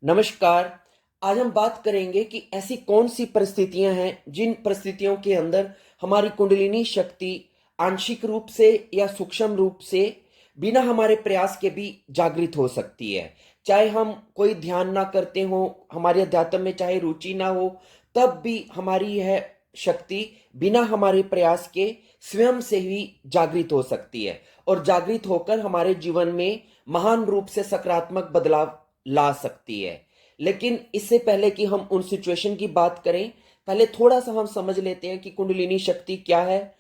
नमस्कार। आज हम बात करेंगे कि ऐसी कौन सी परिस्थितियां हैं जिन परिस्थितियों के अंदर हमारी कुंडलिनी शक्ति आंशिक रूप से या सूक्ष्म रूप से बिना हमारे प्रयास के भी जागृत हो सकती है। चाहे हम कोई ध्यान ना करते हो, हमारे अध्यात्म में चाहे रुचि ना हो, तब भी हमारी यह शक्ति बिना हमारे प्रयास के स्वयं से ही जागृत हो सकती है और जागृत होकर हमारे जीवन में महान रूप से सकारात्मक बदलाव ला सकती है। लेकिन इससे पहले कि हम उन सिचुएशन की बात करें, पहले थोड़ा सा हम समझ लेते हैं कि कुंडलिनी शक्ति क्या है।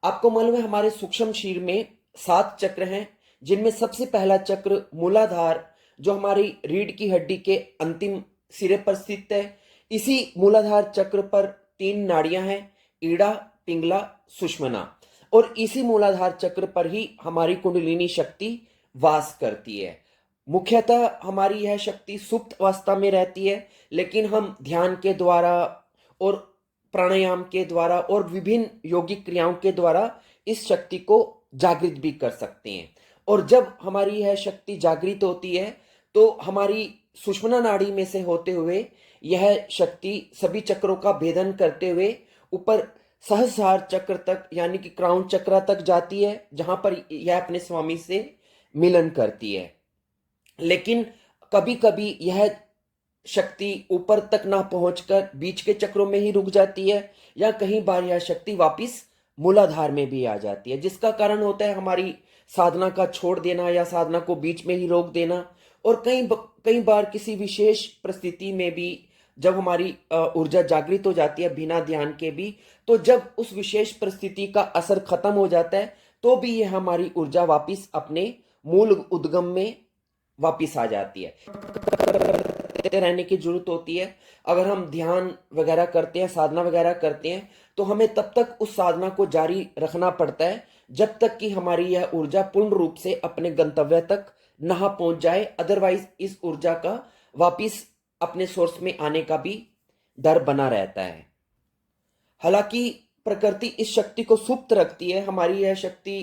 आपको मालूम है हमारे सूक्ष्म शरीर में 7 चक्र हैं, जिनमें सबसे पहला चक्र मूलाधार, जो हमारी रीढ़ की हड्डी के अंतिम सिरे पर स्थित है। इसी मूलाधार चक्र पर 3 नाड़ियां हैं, ईड़ा, पिंगला, सुषुम्ना। और इसी मूलाधार चक्र पर ही हमारी कुंडलिनी शक्ति वास करती है। मुख्यतः हमारी यह शक्ति सुप्त अवस्था में रहती है, लेकिन हम ध्यान के द्वारा और प्राणायाम के द्वारा और विभिन्न योगिक क्रियाओं के द्वारा इस शक्ति को जागृत भी कर सकते हैं। और जब हमारी यह शक्ति जागृत होती है तो हमारी सुषुम्ना नाड़ी में से होते हुए यह शक्ति सभी चक्रों का भेदन करते हुए ऊपर सहस्रार चक्र तक यानी कि क्राउन चक्र तक जाती है, जहां पर यह अपने स्वामी से मिलन करती है। लेकिन कभी कभी यह शक्ति ऊपर तक ना पहुंचकर बीच के चक्रों में ही रुक जाती है, या कहीं बार यह शक्ति वापिस मूलाधार में भी आ जाती है, जिसका कारण होता है हमारी साधना का छोड़ देना या साधना को बीच में ही रोक देना। और कई बार किसी विशेष परिस्थिति में भी जब हमारी ऊर्जा जागृत हो जाती है बिना ध्यान के भी, तो जब उस विशेष परिस्थिति का असर खत्म हो जाता है तो भी यह हमारी ऊर्जा वापिस अपने मूल उद्गम में वापिस आ जाती है। करते रहने की जरूरत होती है। अगर हम ध्यान वगैरह करते हैं, साधना वगैरह करते हैं, तो हमें तब तक उस साधना को जारी रखना पड़ता है जब तक कि हमारी यह ऊर्जा पूर्ण रूप से अपने गंतव्य तक ना पहुंच जाए। अदरवाइज इस ऊर्जा का वापिस अपने सोर्स में आने का भी डर बना रहता है। हालांकि प्रकृति इस शक्ति को सुप्त रखती है, हमारी यह शक्ति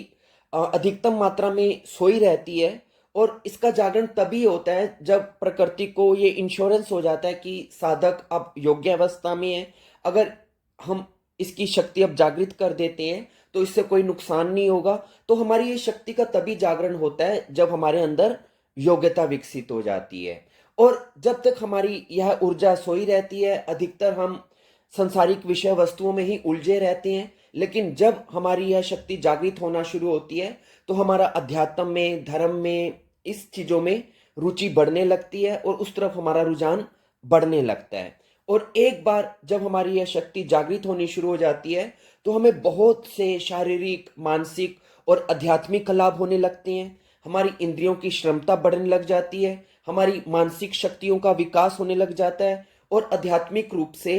अधिकतम मात्रा में सोई रहती है। और इसका जागरण तभी होता है जब प्रकृति को ये इंश्योरेंस हो जाता है कि साधक अब योग्य अवस्था में है। अगर हम इसकी शक्ति अब जागृत कर देते हैं तो इससे कोई नुकसान नहीं होगा। तो हमारी ये शक्ति का तभी जागरण होता है जब हमारे अंदर योग्यता विकसित हो जाती है। और जब तक हमारी यह ऊर्जा सोई रहती है, अधिकतर हम संसारिक विषय वस्तुओं में ही उलझे रहते हैं। लेकिन जब हमारी यह शक्ति जागृत होना शुरू होती है तो हमारा अध्यात्म में, धर्म में, इस चीजों में रुचि बढ़ने लगती है और उस तरफ हमारा रुझान बढ़ने लगता है। और एक बार जब हमारी यह शक्ति जागृत होनी शुरू हो जाती है तो हमें बहुत से शारीरिक, मानसिक और आध्यात्मिक लाभ होने लगते हैं। हमारी इंद्रियों की क्षमता बढ़ने लग जाती है, हमारी मानसिक शक्तियों का विकास होने लग जाता है और आध्यात्मिक रूप से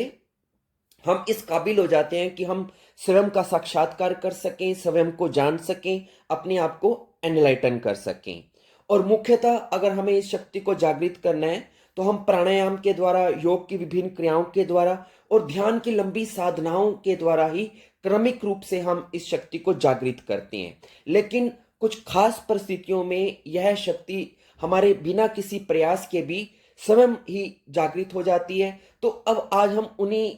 हम इस काबिल हो जाते हैं कि हम स्वयं का साक्षात्कार कर सकें, स्वयं को जान सकें, अपने आप को एनलाइटन कर सकें। और मुख्यतः अगर हमें इस शक्ति को जागृत करना है तो हम प्राणायाम के द्वारा, योग की विभिन्न क्रियाओं के द्वारा और ध्यान की लंबी साधनाओं के द्वारा ही क्रमिक रूप से हम इस शक्ति को जागृत करते हैं। लेकिन कुछ खास परिस्थितियों में यह शक्ति हमारे बिना किसी प्रयास के भी स्वयं ही जागृत हो जाती है। तो अब आज हम उन्हीं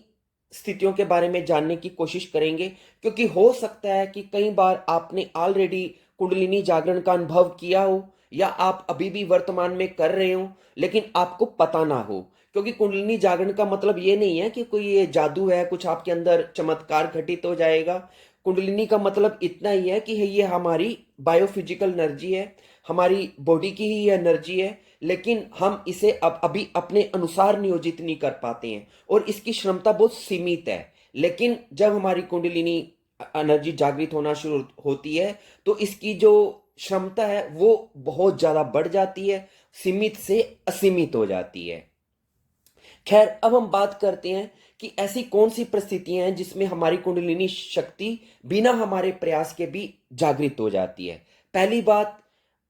स्थितियों के बारे में जानने की कोशिश करेंगे, क्योंकि हो सकता है कि कई बार आपने ऑलरेडी कुंडलिनी जागरण का अनुभव किया हो या आप अभी भी वर्तमान में कर रहे हो, लेकिन आपको पता ना हो। क्योंकि कुंडलिनी जागरण का मतलब ये नहीं है कि कोई ये जादू है, कुछ आपके अंदर चमत्कार घटित हो जाएगा। कुंडलिनी का मतलब इतना ही है कि ये हमारी बायोफिजिकल एनर्जी है, हमारी बॉडी की ही एनर्जी है, लेकिन हम इसे अब अभी अपने अनुसार नियोजित नहीं कर पाते हैं और इसकी क्षमता बहुत सीमित है। लेकिन जब हमारी कुंडलिनी एनर्जी जागृत होना शुरू होती है तो इसकी जो क्षमता है वो बहुत ज्यादा बढ़ जाती है, सीमित से असीमित हो जाती है। खैर, अब हम बात करते हैं कि ऐसी कौन सी परिस्थितियां हैं जिसमें हमारी कुंडलिनी शक्ति बिना हमारे प्रयास के भी जागृत हो जाती है। पहली बात,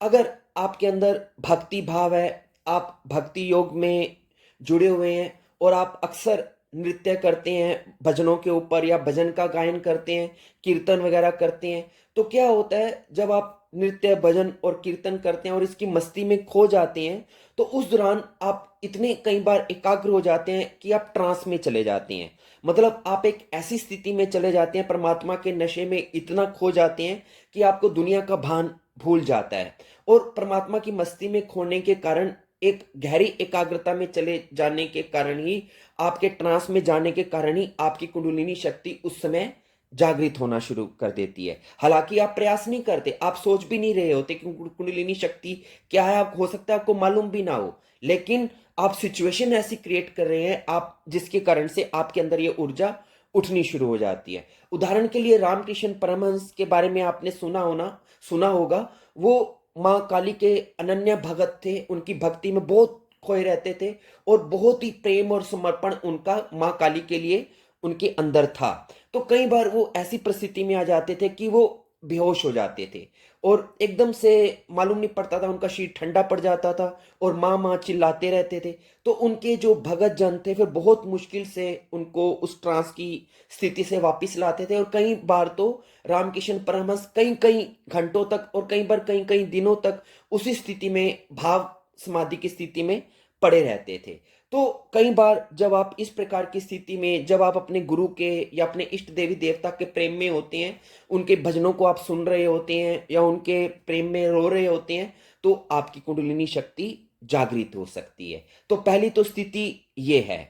अगर आपके अंदर भक्ति भाव है, आप भक्ति योग में जुड़े हुए हैं और आप अक्सर नृत्य करते हैं भजनों के ऊपर या भजन का गायन करते हैं, कीर्तन वगैरह करते हैं, तो क्या होता है जब आप नृत्य, भजन और कीर्तन करते हैं और इसकी मस्ती में खो जाते हैं तो उस दौरान आप इतने कई बार एकाग्र हो जाते हैं कि आप ट्रांस में चले जाते हैं। मतलब आप एक ऐसी स्थिति में चले जाते हैं, परमात्मा के नशे में इतना खो जाते हैं कि आपको दुनिया का भान भूल जाता है। और परमात्मा की मस्ती में खोने के कारण, एक गहरी एकाग्रता में चले जाने के कारण ही, आपके ट्रांस में जाने के कारण ही आपकी कुंडलिनी शक्ति उस समय जागृत होना शुरू कर देती है। हालांकि आप प्रयास नहीं करते, आप सोच भी नहीं रहे होते कि कुंडलिनी शक्ति क्या है, आप हो सकता है आपको मालूम भी ना हो, लेकिन आप सिचुएशन ऐसी क्रिएट कर रहे हैं आप, जिसके कारण से आपके अंदर ये ऊर्जा उठनी शुरू हो जाती है। उदाहरण के लिए रामकृष्ण परमहंस के बारे में आपने सुना होगा। वो माँ काली के अनन्य भगत थे, उनकी भक्ति में बहुत खोए रहते थे और बहुत ही प्रेम और समर्पण उनका माँ काली के लिए उनके अंदर था। तो कई बार वो ऐसी परिस्थिति में आ जाते थे कि वो बेहोश हो जाते थे और एकदम से मालूम नहीं पड़ता था, उनका शरीर ठंडा पड़ जाता था और माँ माँ चिल्लाते रहते थे। तो उनके जो भगत जन थे फिर बहुत मुश्किल से उनको उस ट्रांस की स्थिति से वापस लाते थे। और कई बार तो रामकृष्ण परमहंस कई कई घंटों तक और कई बार कई कई दिनों तक उसी स्थिति में, भाव समाधि की स्थिति में पड़े रहते थे। तो कई बार जब आप इस प्रकार की स्थिति में, जब आप अपने गुरु के या अपने इष्ट देवी देवता के प्रेम में होते हैं, उनके भजनों को आप सुन रहे होते हैं या उनके प्रेम में रो रहे होते हैं, तो आपकी कुंडलिनी शक्ति जागृत हो सकती है। तो पहली तो स्थिति ये है।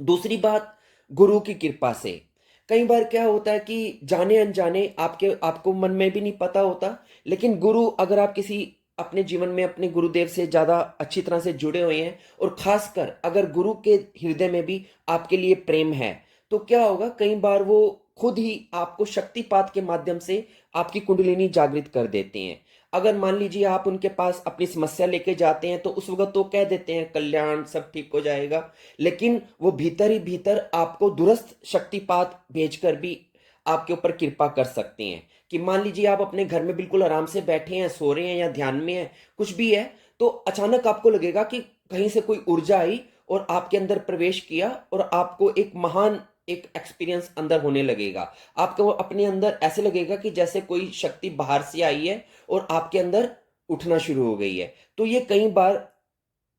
दूसरी बात, गुरु की कृपा से कई बार क्या होता है कि जाने अनजाने आपको मन में भी नहीं पता होता, लेकिन गुरु, अगर आप किसी अपने जीवन में अपने गुरुदेव से ज्यादा अच्छी तरह से जुड़े हुए हैं और खासकर अगर गुरु के हृदय में भी आपके लिए प्रेम है, तो क्या होगा, कई बार वो खुद ही आपको शक्तिपात के माध्यम से आपकी कुंडलिनी जागृत कर देते हैं। अगर मान लीजिए आप उनके पास अपनी समस्या लेके जाते हैं तो उस वक्त तो कह देते हैं कल्याण सब ठीक हो जाएगा, लेकिन वो भीतर ही भीतर आपको दूरस्थ शक्तिपात भेजकर भी आपके ऊपर कृपा कर सकते हैं। कि मान लीजिए आप अपने घर में बिल्कुल आराम से बैठे हैं, सो रहे हैं या ध्यान में हैं, कुछ भी है, तो अचानक आपको लगेगा कि कहीं से कोई ऊर्जा आई और आपके अंदर प्रवेश किया और आपको एक महान एक एक्सपीरियंस अंदर होने लगेगा। आपको अपने अंदर ऐसे लगेगा कि जैसे कोई शक्ति बाहर से आई है और आपके अंदर उठना शुरू हो गई है। तो ये कई बार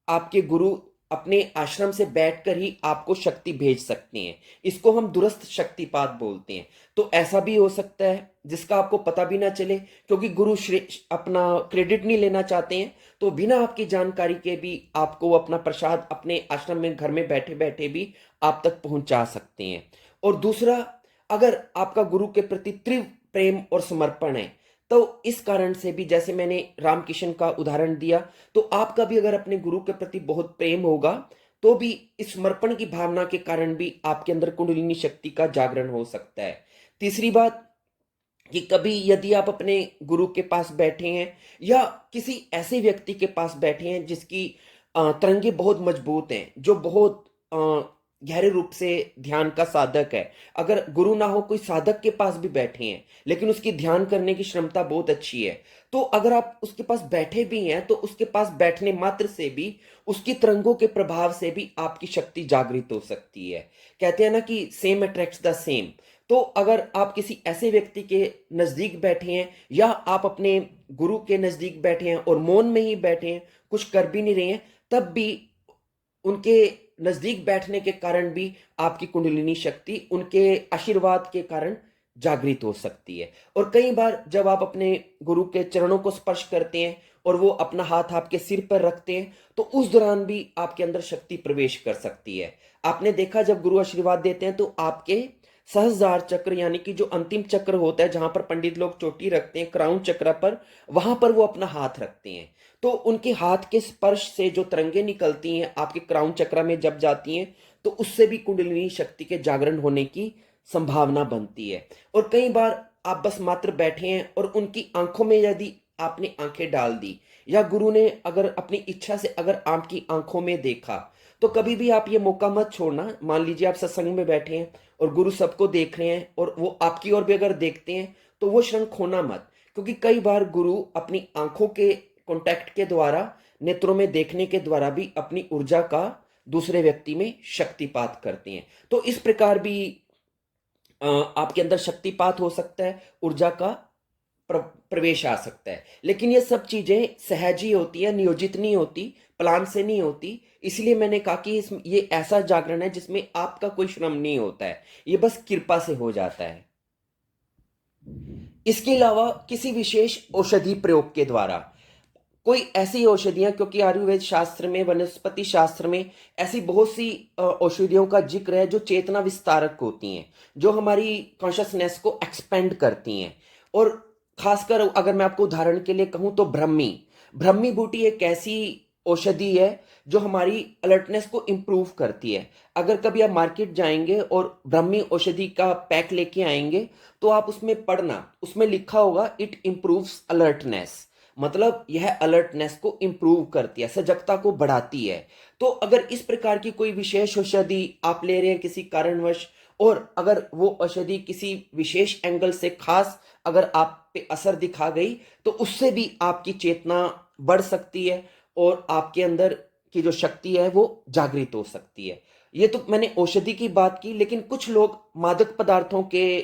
आपके गुरु अपने आश्रम से बैठकर ही आपको शक्ति भेज सकते हैं। इसको हम दूरस्थ शक्तिपात बोलते हैं। तो ऐसा भी हो सकता है जिसका आपको पता भी ना चले, क्योंकि गुरु अपना क्रेडिट नहीं लेना चाहते हैं, तो बिना आपकी जानकारी के भी आपको अपना प्रसाद अपने आश्रम में घर में बैठे बैठे भी आप तक पहुंचा सकते हैं। और दूसरा, अगर आपका गुरु के प्रति तीव्र प्रेम और समर्पण है, तो इस कारण से भी, जैसे मैंने रामकिशन का उदाहरण दिया, तो आपका भी अगर अपने गुरु के प्रति बहुत प्रेम होगा, तो भी इस समर्पण की भावना के कारण भी आपके अंदर कुंडलिनी शक्ति का जागरण हो सकता है। तीसरी बात, कि कभी यदि आप अपने गुरु के पास बैठे हैं या किसी ऐसे व्यक्ति के पास बैठे हैं जिसकी तरंगे बहुत मजबूत हैं, जो बहुत गहरे रूप से ध्यान का साधक है, अगर गुरु ना हो, कोई साधक के पास भी बैठे हैं लेकिन उसकी ध्यान करने की क्षमता बहुत अच्छी है, तो अगर आप उसके पास बैठे भी हैं तो उसके पास बैठने मात्र से भी, उसकी तरंगों के प्रभाव से भी आपकी शक्ति जागृत हो सकती है। कहते हैं ना कि सेम अट्रैक्ट्स द सेम। तो अगर आप किसी ऐसे व्यक्ति के नजदीक बैठे हैं या आप अपने गुरु के नजदीक बैठे हैं और मौन में ही बैठे हैं, कुछ कर भी नहीं रहे हैं, तब भी उनके नजदीक बैठने के कारण भी आपकी कुंडलिनी शक्ति उनके आशीर्वाद के कारण जागृत हो सकती है। और कई बार जब आप अपने गुरु के चरणों को स्पर्श करते हैं और वो अपना हाथ आपके सिर पर रखते हैं, तो उस दौरान भी आपके अंदर शक्ति प्रवेश कर सकती है। आपने देखा, जब गुरु आशीर्वाद देते हैं तो आपके सहस्रार चक्र, यानी कि जो अंतिम चक्र होता है जहां पर पंडित लोग चोटी रखते हैं, क्राउन चक्र पर, वहां पर वो अपना हाथ रखते हैं। तो उनके हाथ के स्पर्श से जो तरंगे निकलती हैं आपके क्राउन चक्र में जब जाती हैं, तो उससे भी कुंडलिनी शक्ति के जागरण होने की संभावना बनती है। और कई बार आप बस मात्र बैठे हैं और उनकी आंखों में यदि आपने आंखें डाल दी, या गुरु ने अगर अपनी इच्छा से अगर आपकी आंखों में देखा, तो कभी भी आप ये मौका मत छोड़ना। मान लीजिए आप सत्संग में बैठे हैं और गुरु सबको देख रहे हैं और वो आपकी ओर भी अगर देखते हैं, तो वो क्षण खोना मत, क्योंकि कई बार गुरु अपनी आंखों के कांटेक्ट के द्वारा, नेत्रों में देखने के द्वारा भी अपनी ऊर्जा का दूसरे व्यक्ति में शक्तिपात करते हैं। तो इस प्रकार भी आपके अंदर शक्तिपात हो सकता है ऊर्जा का, प्रवेश आ सकता है। लेकिन ये सब चीजें सहज ही होती है, नियोजित नहीं होती, प्लान से नहीं होती। इसलिए मैंने कहा कि ये ऐसा जागरण है जिसमें आपका कोई श्रम नहीं होता है, ये बस कृपा से हो जाता है। इसके अलावा किसी विशेष औषधि प्रयोग के द्वारा कोई ऐसी औषधियां, क्योंकि आयुर्वेद शास्त्र में, वनस्पति शास्त्र में ऐसी बहुत सी औषधियों का जिक्र है जो चेतना विस्तारक होती हैं, जो हमारी कॉन्शसनेस को एक्सपेंड करती हैं। और खासकर अगर मैं आपको उदाहरण के लिए कहूं तो ब्रह्मी ब्रह्मी बूटी एक ऐसी औषधि है जो हमारी अलर्टनेस को इंप्रूव करती है। अगर कभी आप मार्केट जाएंगे और ब्रह्मी औषधि का पैक लेके आएंगे तो आप उसमें पढ़ना, उसमें लिखा होगा इट इंप्रूव्स अलर्टनेस, मतलब यह अलर्टनेस को इंप्रूव करती है, सजगता को बढ़ाती है। तो अगर इस प्रकार की कोई विशेष औषधि आप ले रहे हैं किसी कारणवश, और अगर वो औषधि किसी विशेष एंगल से खास अगर आप पे असर दिखा गई, तो उससे भी आपकी चेतना बढ़ सकती है और आपके अंदर की जो शक्ति है वो जागृत हो सकती है। ये तो मैंने औषधि की बात की, लेकिन कुछ लोग मादक पदार्थों के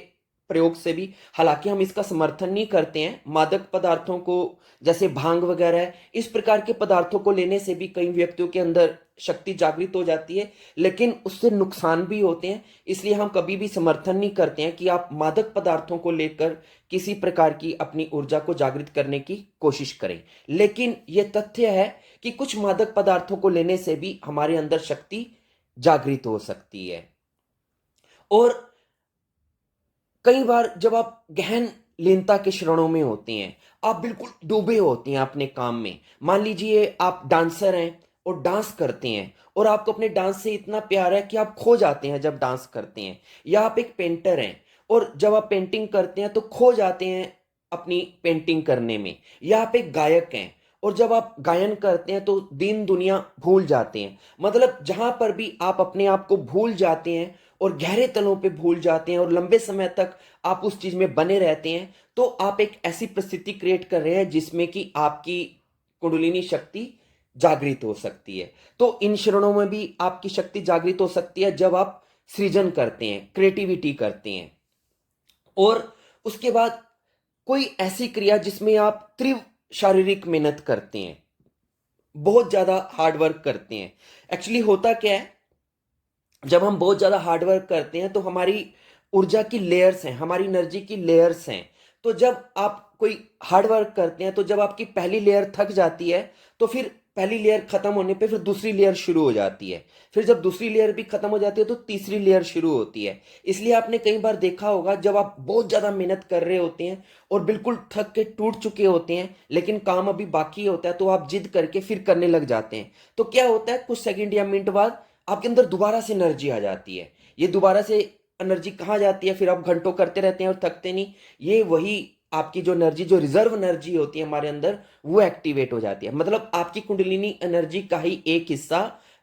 प्रयोग से भी, हालांकि हम इसका समर्थन नहीं करते हैं, मादक पदार्थों को जैसे भांग वगैरह है, इस प्रकार के पदार्थों को लेने से भी कई व्यक्तियों के अंदर शक्ति जागृत हो जाती है, लेकिन उससे नुकसान भी होते हैं। इसलिए हम कभी भी समर्थन नहीं करते हैं कि आप मादक पदार्थों को लेकर किसी प्रकार की अपनी ऊर्जा को जागृत करने की कोशिश करें। लेकिन यह तथ्य है कि कुछ मादक पदार्थों को लेने से भी हमारे अंदर शक्ति जागृत हो सकती है। और कई बार जब आप गहन लीनता के क्षणों में होते हैं, आप बिल्कुल डूबे होते हैं अपने काम में। मान लीजिए आप डांसर हैं और डांस करते हैं, और आपको अपने डांस से इतना प्यार है कि आप खो जाते हैं जब डांस करते हैं। या आप एक पेंटर हैं और जब आप पेंटिंग करते हैं तो खो जाते हैं अपनी पेंटिंग करने में। या आप एक गायक हैं और जब आप गायन करते हैं तो दीन दुनिया भूल जाते हैं। मतलब जहां पर भी आप अपने आप को भूल जाते हैं और गहरे तलों पे भूल जाते हैं और लंबे समय तक आप उस चीज में बने रहते हैं, तो आप एक ऐसी परिस्थिति क्रिएट कर रहे हैं जिसमें कि आपकी कुंडलिनी शक्ति जागृत हो सकती है। तो इन क्षणों में भी आपकी शक्ति जागृत हो सकती है जब आप सृजन करते हैं, क्रिएटिविटी करते हैं। और उसके बाद कोई ऐसी क्रिया जिसमें आप तीव्र शारीरिक मेहनत करते हैं, बहुत ज्यादा हार्डवर्क करते हैं। एक्चुअली होता क्या है, जब हम बहुत ज्यादा हार्डवर्क करते हैं तो हमारी ऊर्जा की लेयर्स हैं, हमारी एनर्जी की लेयर्स हैं। तो जब आप कोई हार्डवर्क करते हैं तो जब आपकी पहली लेयर थक जाती है तो फिर पहली लेयर खत्म होने पे फिर दूसरी लेयर शुरू हो जाती है। फिर जब दूसरी लेयर भी खत्म हो जाती है तो तीसरी लेयर शुरू होती है। इसलिए आपने कई बार देखा होगा जब आप बहुत ज्यादा मेहनत कर रहे होते हैं और बिल्कुल थक के टूट चुके होते हैं, लेकिन काम अभी बाकी होता है, तो आप जिद करके फिर करने लग जाते हैं। तो क्या होता है, कुछ सेकंड या मिनट बाद आपके अंदर दोबारा से एनर्जी आ जाती है। ये दोबारा से एनर्जी कहाँ जाती है, फिर आप घंटों करते रहते हैं और थकते नहीं। ये वही आपकी जो एनर्जी, जो रिजर्व एनर्जी होती है हमारे अंदर, वो एक्टिवेट हो जाती है। मतलब आपकी कुंडलिनी एनर्जी का ही एक हिस्सा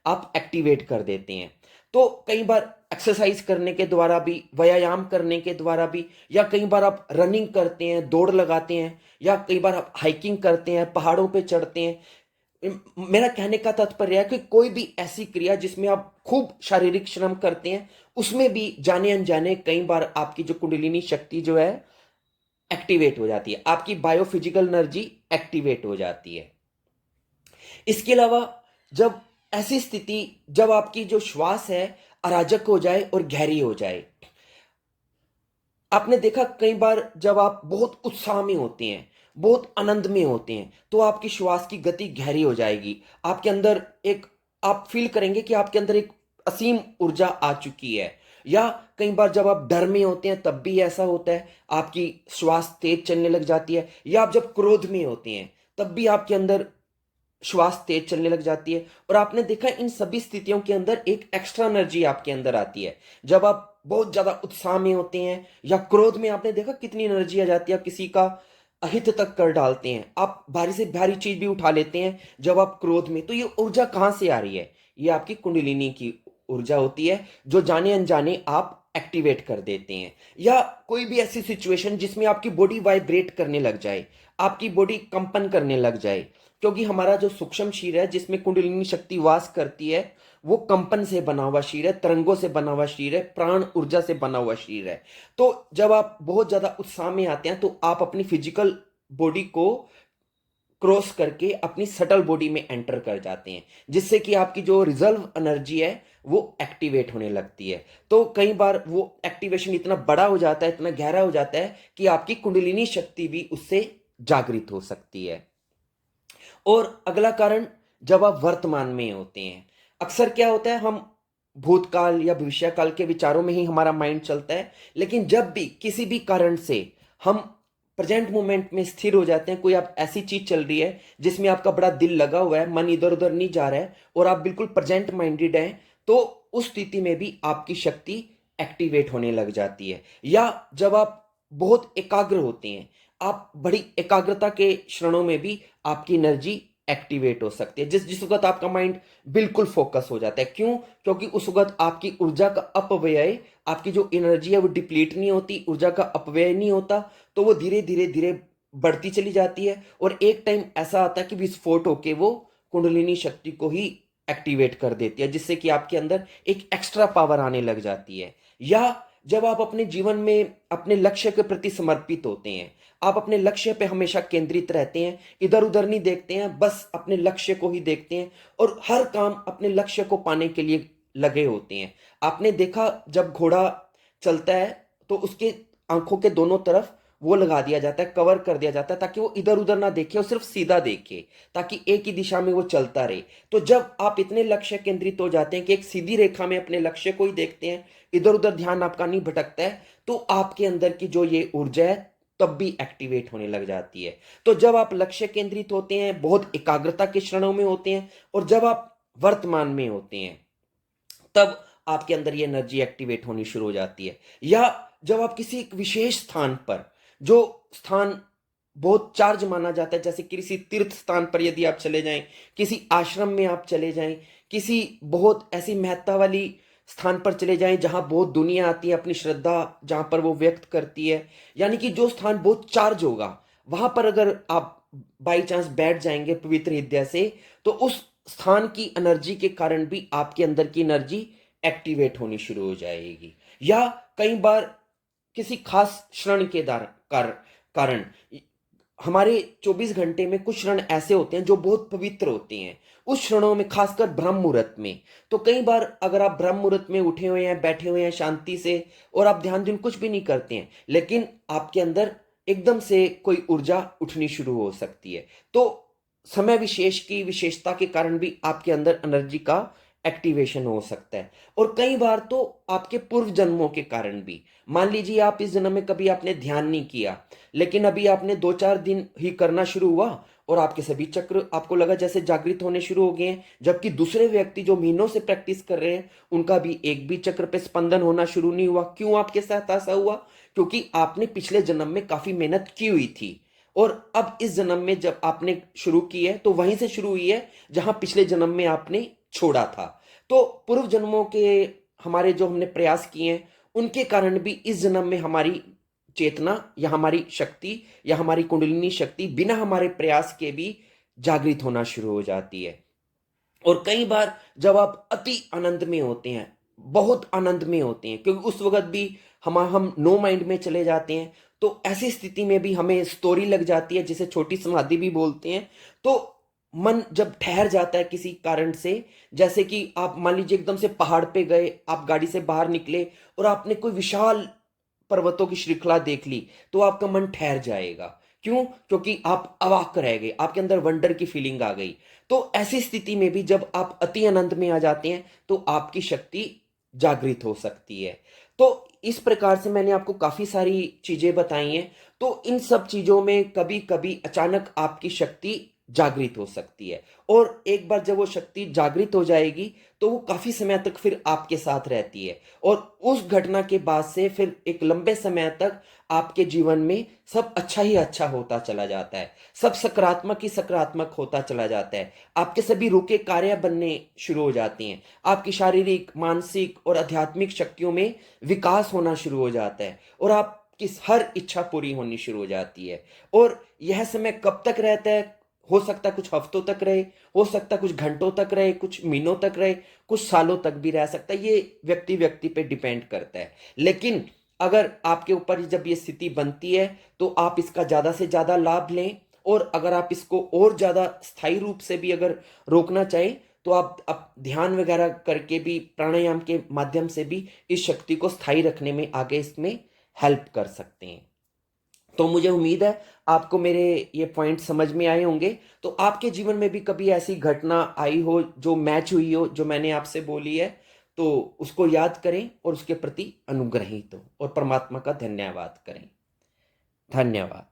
आप एक्टिवेट कर देते हैं। तो कई बार एक्सरसाइज करने के द्वारा भी, व्यायाम करने के द्वारा भी, या कई बार आप रनिंग करते हैं, दौड़ लगाते हैं, या कई बार आप हाइकिंग करते हैं, पहाड़ों पे चढ़ते हैं। मेरा कहने का तात्पर्य है कि कोई भी ऐसी क्रिया जिसमें आप खूब शारीरिक श्रम करते हैं, उसमें भी जाने अनजाने कई बार आपकी जो कुंडलिनी शक्ति जो है एक्टिवेट हो जाती है, आपकी बायोफिजिकल एनर्जी एक्टिवेट हो जाती है। इसके अलावा जब ऐसी स्थिति, जब आपकी जो श्वास है अराजक हो जाए और गहरी हो जाए, आपने देखा कई बार जब आप बहुत उत्साह में होते हैं, बहुत आनंद में होते हैं, तो आपकी श्वास की गति गहरी हो जाएगी। आपके अंदर एक, आप फील करेंगे कि आपके अंदर एक असीम ऊर्जा आ चुकी है। या कई बार जब आप डर में होते हैं तब भी ऐसा होता है, आपकी श्वास तेज चलने लग जाती है। या आप जब क्रोध में होते हैं तब भी आपके अंदर श्वास तेज चलने लग जाती है। और आपने देखा इन सभी स्थितियों के अंदर एक एक्स्ट्रा एनर्जी आपके अंदर आती है। जब आप बहुत ज्यादा उत्साह में होते हैं या क्रोध में, आपने देखा कितनी एनर्जी आ जाती है, आप किसी का अहित तक कर डालते हैं, आप भारी से भारी चीज भी उठा लेते हैं जब आप क्रोध में। तो ये ऊर्जा कहां से आ रही है, ये आपकी कुंडलिनी की ऊर्जा होती है जो जाने अनजाने आप एक्टिवेट कर देते हैं। या कोई भी ऐसी सिचुएशन जिसमें आपकी बॉडी वाइब्रेट करने लग जाए, आपकी बॉडी कंपन करने लग जाए, क्योंकि हमारा जो सूक्ष्म शरीर है जिसमें कुंडलिनी शक्ति वास करती है, वो कंपन से बना हुआ शरीर है, तरंगों से बना हुआ शरीर है, प्राण ऊर्जा से बना हुआ शरीर है। तो जब आप बहुत ज्यादा उत्साह में आते हैं तो आप अपनी फिजिकल बॉडी को क्रॉस करके अपनी सटल बॉडी में एंटर कर जाते हैं, जिससे कि आपकी जो रिजर्व एनर्जी है वो एक्टिवेट होने लगती है। तो कई बार वो एक्टिवेशन इतना बड़ा हो जाता है, इतना गहरा हो जाता है कि आपकी कुंडलिनी शक्ति भी उससे जागृत हो सकती है। और अगला कारण, जब आप वर्तमान में होते हैं, अक्सर क्या होता है, हम भूतकाल या भविष्यकाल के विचारों में ही हमारा माइंड चलता है, लेकिन जब भी किसी भी कारण से हम प्रेजेंट मोमेंट में स्थिर हो जाते हैं, कोई आप ऐसी चीज चल रही है जिसमें आपका बड़ा दिल लगा हुआ है, मन इधर उधर नहीं जा रहा है और आप बिल्कुल प्रेजेंट माइंडेड हैं, तो उस स्थिति में भी आपकी शक्ति एक्टिवेट होने लग जाती है। या जब आप बहुत एकाग्र होते हैं, आप बड़ी एकाग्रता के क्षणों में भी आपकी एनर्जी एक्टिवेट हो सकती है, जिस जिस वक्त आपका माइंड बिल्कुल फोकस हो जाता है। क्यों? क्योंकि उस वक्त आपकी ऊर्जा का अपव्यय, आपकी जो एनर्जी है वो डिप्लीट नहीं होती, ऊर्जा का अपव्यय नहीं होता, तो वो धीरे धीरे धीरे बढ़ती चली जाती है और एक टाइम ऐसा आता है कि विस्फोट होके वो कुंडलिनी शक्ति को ही एक्टिवेट कर देती है, जिससे कि आपके अंदर एक एक्स्ट्रा पावर आने लग जाती है। या जब आप अपने जीवन में अपने लक्ष्य के प्रति समर्पित होते हैं, आप अपने लक्ष्य पे हमेशा केंद्रित रहते हैं, इधर उधर नहीं देखते हैं, बस अपने लक्ष्य को ही देखते हैं और हर काम अपने लक्ष्य को पाने के लिए लगे होते हैं। आपने देखा, जब घोड़ा चलता है तो उसके आंखों के दोनों तरफ वो लगा दिया जाता है, कवर कर दिया जाता है, ताकि वो इधर उधर ना देखे और सिर्फ सीधा देखे, ताकि एक ही दिशा में वो चलता रहे। तो जब आप इतने लक्ष्य केंद्रित हो जाते हैं कि एक सीधी रेखा में अपने लक्ष्य को ही देखते हैं, इधर उधर ध्यान आपका नहीं भटकता है, तो आपके अंदर की जो ये ऊर्जा है तब भी एक्टिवेट होने लग जाती है। तो जब आप लक्ष्य केंद्रित होते हैं, बहुत एकाग्रता के क्षणों में होते हैं, और जब आप वर्तमान में होते हैं, तब आपके अंदर ये एनर्जी एक्टिवेट होनी शुरू हो जाती है। या जब आप किसी एक विशेष स्थान पर, जो स्थान बहुत चार्ज माना जाता है, जैसे किसी तीर्थ स्थान पर यदि आप चले जाएं, किसी आश्रम में आप चले जाएं, किसी बहुत ऐसी महत्ता वाली स्थान पर चले जाएं जहां बहुत दुनिया आती है अपनी श्रद्धा जहां पर वो व्यक्त करती है, यानी कि जो स्थान बहुत चार्ज होगा, वहां पर अगर आप बाई चांस बैठ जाएंगे पवित्र हृदय से, तो उस स्थान की एनर्जी के कारण भी आपके अंदर की एनर्जी एक्टिवेट होनी शुरू हो जाएगी। या कई बार किसी खास क्षण के कारण हमारे 24 घंटे में कुछ क्षण ऐसे होते हैं जो बहुत पवित्र होते हैं, उस क्षणों में, खासकर ब्रह्म मुहूर्त में। तो कई बार अगर आप ब्रह्म मुहूर्त में उठे हुए हैं, बैठे हुए हैं शांति से, और आप ध्यान दिन कुछ भी नहीं करते हैं, लेकिन आपके अंदर एकदम से कोई ऊर्जा उठनी शुरू हो सकती है। तो समय विशेष की विशेषता के कारण भी आपके अंदर एनर्जी का एक्टिवेशन हो सकता है। और कई बार तो आपके पूर्व जन्मों के कारण भी, मान लीजिए आप इस जन्म में कभी आपने ध्यान नहीं किया, लेकिन अभी आपने 2-4 दिन ही करना शुरू हुआ और आपके सभी चक्र आपको लगा जैसे जागृत होने शुरू हो गए हैं, जबकि दूसरे व्यक्ति जो महीनों से प्रैक्टिस कर रहे हैं, उनका भी एक भी चक्र पे स्पंदन होना शुरू नहीं हुआ। क्यों आपके साथ ऐसा हुआ? क्योंकि आपने पिछले जन्म में काफी मेहनत की हुई थी, और अब इस जन्म में जब आपने शुरू की है तो वहीं से शुरू हुई है जहां पिछले जन्म में आपने छोड़ा था। तो पूर्व जन्मों के हमारे जो हमने प्रयास किए हैं, उनके कारण भी इस जन्म में हमारी चेतना या हमारी शक्ति या हमारी कुंडलिनी शक्ति बिना हमारे प्रयास के भी जागृत होना शुरू हो जाती है। और कई बार जब आप अति आनंद में होते हैं, बहुत आनंद में होते हैं, क्योंकि उस वक्त भी हम नो माइंड में चले जाते हैं, तो ऐसी स्थिति में भी हमें स्टोरी लग जाती है, जिसे छोटी समाधि भी बोलते हैं। तो मन जब ठहर जाता है किसी कारण से, जैसे कि आप मान लीजिए एकदम से पहाड़ पे गए, आप गाड़ी से बाहर निकले और आपने कोई विशाल पर्वतों की श्रृंखला देख ली, तो आपका मन ठहर जाएगा। क्यों? क्योंकि आप अवाक रह गए, आपके अंदर वंडर की फीलिंग आ गई। तो ऐसी स्थिति में भी जब आप अति आनंद में आ जाते हैं, तो आपकी शक्ति जागृत हो सकती है। तो इस प्रकार से मैंने आपको काफी सारी चीजें बताई हैं। तो इन सब चीजों में कभी कभी अचानक आपकी शक्ति जागृत हो सकती है, और एक बार जब वो शक्ति जागृत हो जाएगी तो वो काफी समय तक फिर आपके साथ रहती है, और उस घटना के बाद से फिर एक लंबे समय तक आपके जीवन में सब अच्छा ही अच्छा होता चला जाता है, सब सकारात्मक ही सकारात्मक होता चला जाता है। आपके सभी रुके कार्य बनने शुरू हो जाते हैं, आपकी शारीरिक, मानसिक और आध्यात्मिक शक्तियों में विकास होना शुरू हो जाता है, और आपकी हर इच्छा पूरी होनी शुरू हो जाती है। और यह समय कब तक रहता है? हो सकता है कुछ हफ्तों तक रहे, हो सकता है कुछ घंटों तक रहे, कुछ महीनों तक रहे, कुछ सालों तक भी रह सकता है। ये व्यक्ति व्यक्ति पे डिपेंड करता है। लेकिन अगर आपके ऊपर जब ये स्थिति बनती है तो आप इसका ज्यादा से ज्यादा लाभ लें, और अगर आप इसको और ज्यादा स्थायी रूप से भी अगर रोकना चाहें तो आप ध्यान वगैरह करके भी, प्राणायाम के माध्यम से भी इस शक्ति को स्थायी रखने में आगे इसमें हेल्प कर सकते हैं। तो मुझे उम्मीद है आपको मेरे ये पॉइंट समझ में आए होंगे। तो आपके जीवन में भी कभी ऐसी घटना आई हो जो मैच हुई हो जो मैंने आपसे बोली है, तो उसको याद करें और उसके प्रति अनुग्रहित हो और परमात्मा का धन्यवाद करें। धन्यवाद।